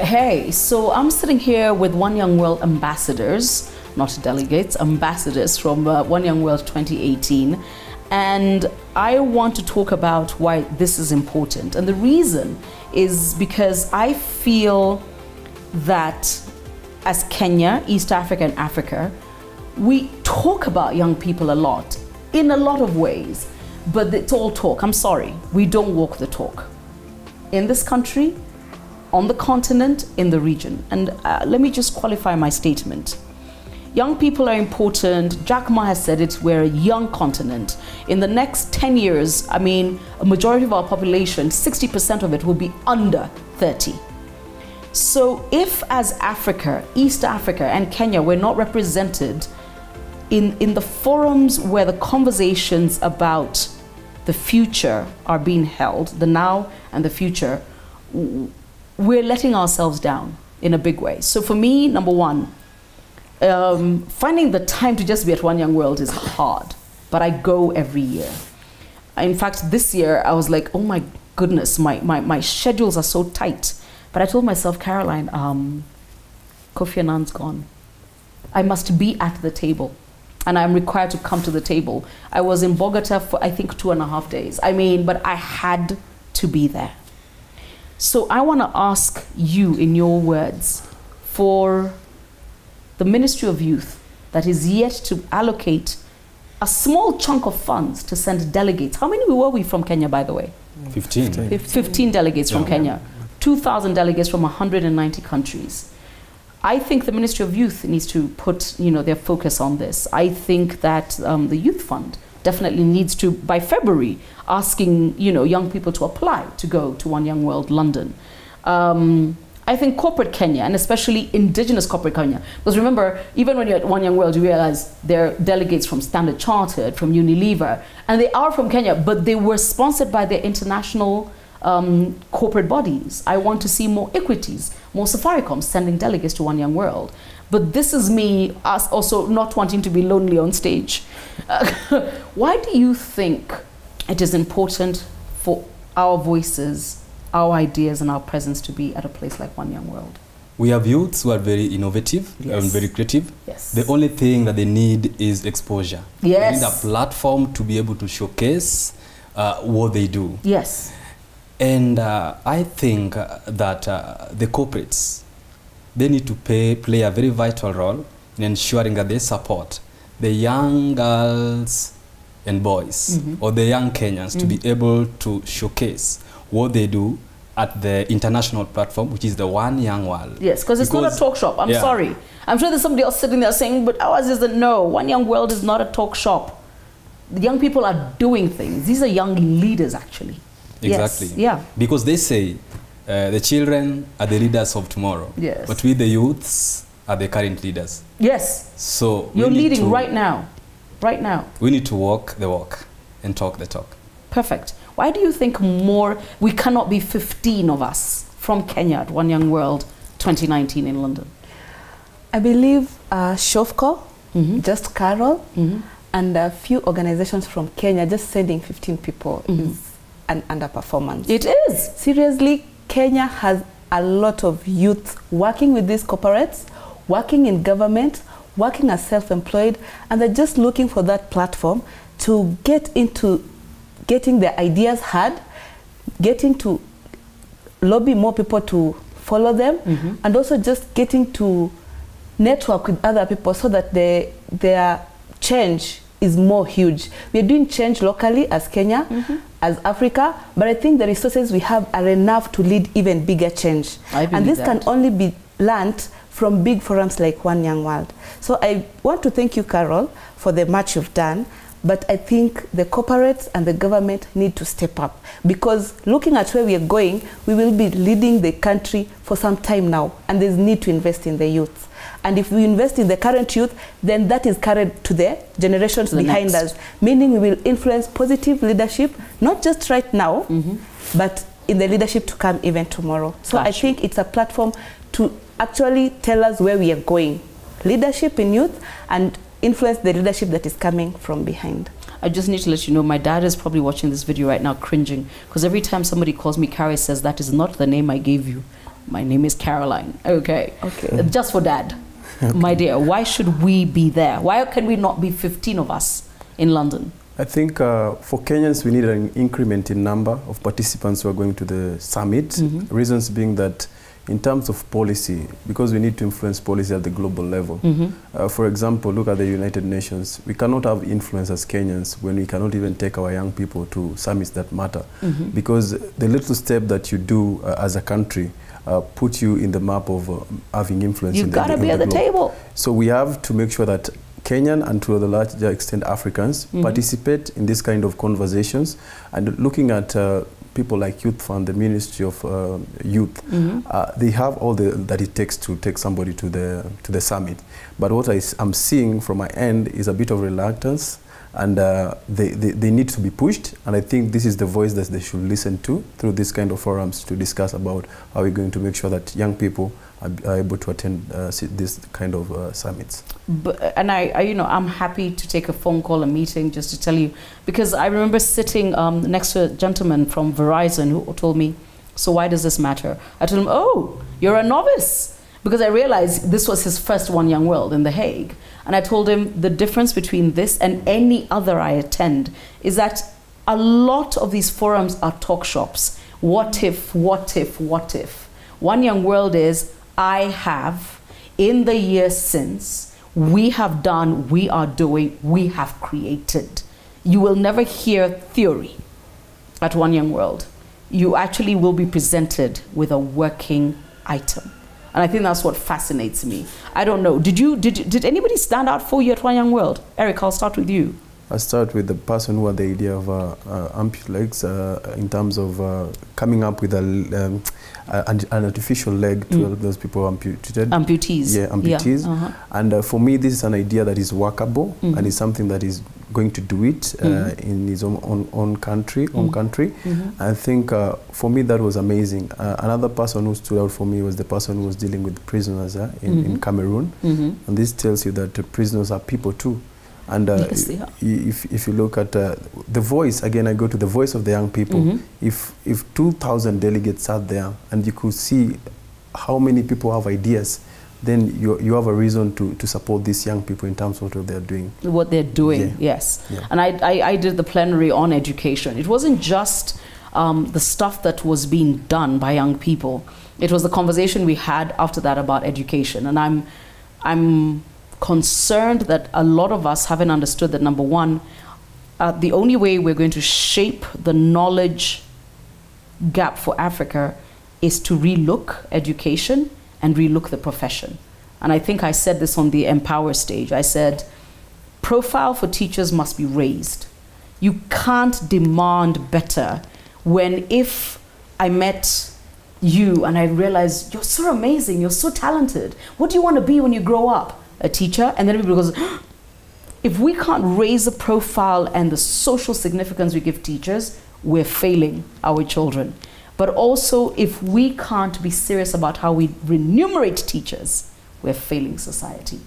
Hey, so I'm sitting here with One Young World ambassadors, not delegates, ambassadors from One Young World 2018. And I want to talk about why this is important. And the reason is because I feel that as Kenya, East Africa and Africa, we talk about young people a lot, in a lot of ways, but it's all talk. I'm sorry, we don't walk the talk. In this country, on the continent, in the region. And let me just qualify my statement. Young people are important. Jack Ma has said it, we're a young continent. In the next 10 years, I mean, a majority of our population, 60% of it will be under 30. So if as Africa, East Africa and Kenya, we're not represented in the forums where the conversations about the future are being held, the now and the future, we're letting ourselves down in a big way. So for me, number one, finding the time to just be at One Young World is hard, but I go every year. In fact, this year I was like, oh my goodness, my schedules are so tight. But I told myself, Caroline, Kofi Annan's gone. I must be at the table, and I'm required to come to the table. I was in Bogota for, I think, 2.5 days. I mean, but I had to be there. So I want to ask you, in your words, for the Ministry of Youth that is yet to allocate a small chunk of funds to send delegates. How many were we from Kenya, by the way? 15. 15 delegates from Kenya. 2,000 delegates from 190 countries. I think the Ministry of Youth needs to put, their focus on this. I think that the Youth Fund definitely needs to, by February, asking young people to apply to go to One Young World London. I think corporate Kenya, and especially indigenous corporate Kenya, because remember, even when you're at One Young World, you realize there are delegates from Standard Chartered, from Unilever, and they are from Kenya, but they were sponsored by their international corporate bodies. I want to see more equities, more Safaricom sending delegates to One Young World. But this is me also not wanting to be lonely on stage. Why do you think it is important for our voices, our ideas and our presence to be at a place like One Young World? We have youths who are very innovative and very creative. Yes. The only thing that they need is exposure. Yes. They need a platform to be able to showcase what they do. Yes. And I think that the corporates, they need to play a very vital role in ensuring that they support the young girls and boys or the young Kenyans to be able to showcase what they do at the international platform, which is the One Young World. Yes, because it's not a talk shop. I'm sorry. I'm sure there's somebody else sitting there saying, but ours isn't. No, One Young World is not a talk shop. The young people are doing things. These are young leaders, actually. Exactly. Yes. Yeah. Because they say the children are the leaders of tomorrow. Yes. But we, the youths, are the current leaders. Yes. So you're leading right now. Right now. We need to walk the walk and talk the talk. Perfect. Why do you think we cannot be 15 of us from Kenya at One Young World 2019 in London? I believe Shofco, just Carol, and a few organizations from Kenya just sending 15 people is an underperformance. It is. Seriously, Kenya has a lot of youth working with these corporates, working in government, working as self-employed, and they're just looking for that platform to get into getting their ideas heard, getting to lobby more people to follow them, and also just getting to network with other people so that their change is more huge. We are doing change locally as Kenya, as Africa, but I think the resources we have are enough to lead even bigger change. And this can only be learned from big forums like One Young World. So I want to thank you, Carol, for the much you've done, but I think the corporates and the government need to step up, because looking at where we are going, we will be leading the country for some time now, and there's need to invest in the youth. And if we invest in the current youth, then that is carried to the generations behind us, meaning we will influence positive leadership, not just right now, but in the leadership to come even tomorrow. So I think it's a platform to actually tell us where we are going. Leadership in youth and influence the leadership that is coming from behind. I just need to let you know, my dad is probably watching this video right now cringing, because every time somebody calls me Carrie says, that is not the name I gave you. My name is Caroline. Okay. Okay. Just for Dad. Okay. My dear, why should we be there? Why can we not be 15 of us in London? I think for Kenyans, we need an increment in number of participants who are going to the summit. Reasons being that in terms of policy, because we need to influence policy at the global level. For example, look at the United Nations. We cannot have influence as Kenyans when we cannot even take our young people to summits that matter. Because the little step that you do as a country put you in the map of having influence. You've got to be at the table. So we have to make sure that Kenyan and to a larger extent Africans participate in this kind of conversations, and looking at people like Youth Fund, the Ministry of Youth, they have all that it takes to take somebody to the summit. But what I'm seeing from my end is a bit of reluctance, and they need to be pushed, and I think this is the voice that they should listen to through this kind of forums to discuss about how we're going to make sure that young people are able to attend this kind of summits. And I'm happy to take a phone call, a meeting, just to tell you, because I remember sitting next to a gentleman from Verizon who told me, so why does this matter? I told him, oh, you're a novice. Because I realized this was his first One Young World in The Hague. And I told him the difference between this and any other I attend is that a lot of these forums are talk shops. What if, what if, what if? One Young World is, I have, in the years since, we have done, we are doing, we have created. You will never hear theory at One Young World. You actually will be presented with a working item. And I think that's what fascinates me. I don't know, did anybody stand out for you at One Young World? Eric, I'll start with you. I'll start with the person who had the idea of amputee legs in terms of coming up with an artificial leg to help those people amputated. Amputees. Yeah, amputees. Yeah, And for me, this is an idea that is workable and is something that is going to do it in his own country, home country. I think for me that was amazing. Another person who stood out for me was the person who was dealing with prisoners in Cameroon. And this tells you that the prisoners are people too. And yes, they are. if you look at the voice, again I go to the voice of the young people. If 2,000 delegates sat there and you could see how many people have ideas, then you have a reason to support these young people in terms of what they're doing. What they're doing, yes. And I did the plenary on education. It wasn't just the stuff that was being done by young people. It was the conversation we had after that about education. And I'm concerned that a lot of us haven't understood that, number one, the only way we're going to shape the knowledge gap for Africa is to relook education and relook the profession. And I think I said this on the Empower stage. I said, profile for teachers must be raised. You can't demand better when, if I met you and I realized you're so amazing, you're so talented, what do you want to be when you grow up? A teacher. And then everybody goes, if we can't raise the profile and the social significance we give teachers, we're failing our children. But also, if we can't be serious about how we remunerate teachers, we're failing society.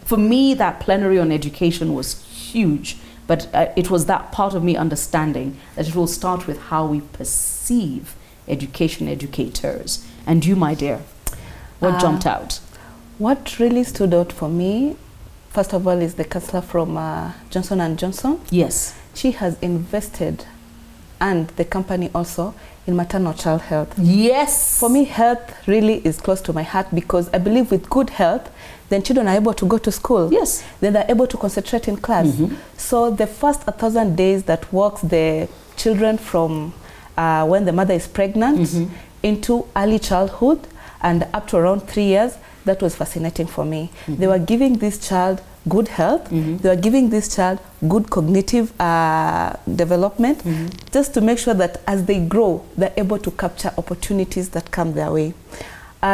For me, that plenary on education was huge, but it was that part of me understanding that it will start with how we perceive education, educators. And you, my dear, what jumped out? What really stood out for me, first of all, is the counselor from Johnson & Johnson. Yes. She has invested, and the company also, in maternal child health. Yes. For me, health really is close to my heart, because I believe with good health, then children are able to go to school. Yes. Then they're able to concentrate in class. So the first 1,000 days that walks the children from when the mother is pregnant into early childhood and up to around 3 years, that was fascinating for me. They were giving this child good health. They were giving this child good cognitive development, just to make sure that as they grow, they're able to capture opportunities that come their way.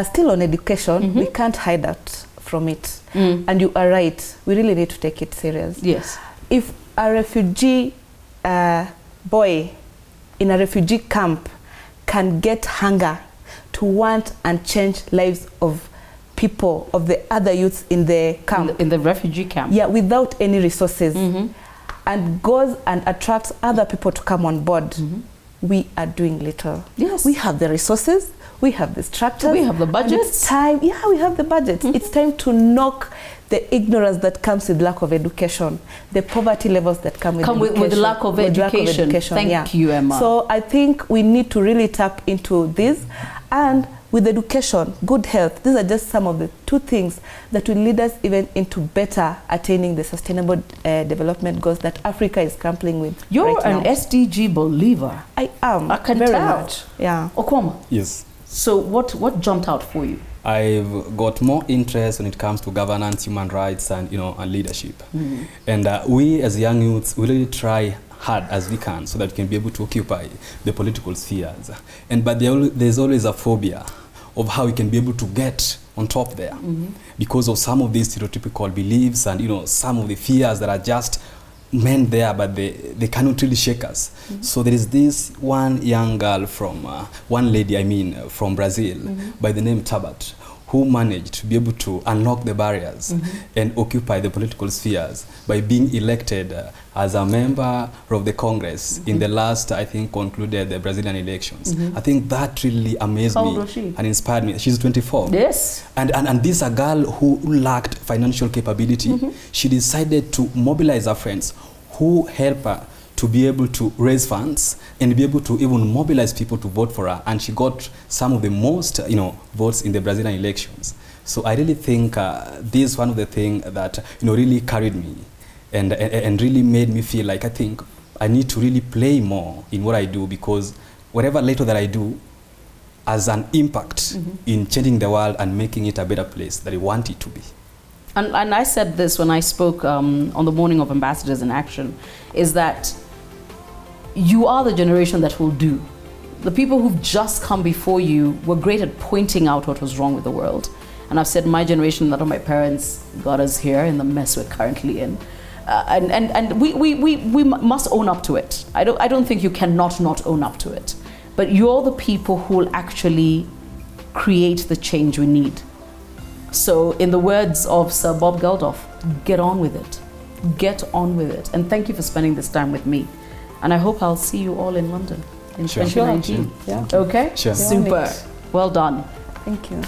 Still on education, we can't hide out from it. And you are right, we really need to take it serious. Yes. If a refugee boy in a refugee camp can get hunger to want and change lives of people, of the other youths in the camp. In the refugee camp. Yeah, without any resources. And goes and attracts other people to come on board. We are doing little. Yes. We have the resources, we have the structures. We have the budgets. It's time, yeah, we have the budgets. It's time to knock the ignorance that comes with lack of education, the poverty levels that come with education. With lack of education. Thank you, Emma. So I think we need to really tap into this, and with education, good health, these are just some of the 2 things that will lead us even into better attaining the sustainable development goals that Africa is grappling with. You're right an now. SDG believer. I am. I can very tell. much. Yeah. Yes. So what jumped out for you? I've got more interest when it comes to governance, human rights, and and leadership. And we as young youths, we really try hard as we can so that we can be able to occupy the political spheres. But there's always a phobia of how we can be able to get on top there because of some of these stereotypical beliefs and some of the fears that are just meant there, but they cannot really shake us. So there is this one young girl from one lady, from Brazil by the name Tabat, who managed to be able to unlock the barriers and occupy the political spheres by being elected as a member of the Congress in the last, I think, concluded the Brazilian elections. I think that really amazed How me old was she? and inspired me. She's 24. Yes. And this is a girl who lacked financial capability. She decided to mobilize her friends who help her to be able to raise funds and be able to even mobilize people to vote for her. And she got some of the most, votes in the Brazilian elections. So I really think this is one of the things that, really carried me and really made me feel like I think I need to really play more in what I do, because whatever little that I do has an impact in changing the world and making it a better place that I want it to be. And I said this when I spoke on the morning of Ambassadors in Action, is that you are the generation that will do. The people who've just come before you were great at pointing out what was wrong with the world. And I've said my generation, that of my parents, got us here in the mess we're currently in. And we must own up to it. I don't think you cannot not own up to it. But you're the people who will actually create the change we need. So in the words of Sir Bob Geldof, get on with it. Get on with it. And thank you for spending this time with me. And I hope I'll see you all in London in 2019. Yeah. Okay? Sure. Super. Well done. Thank you.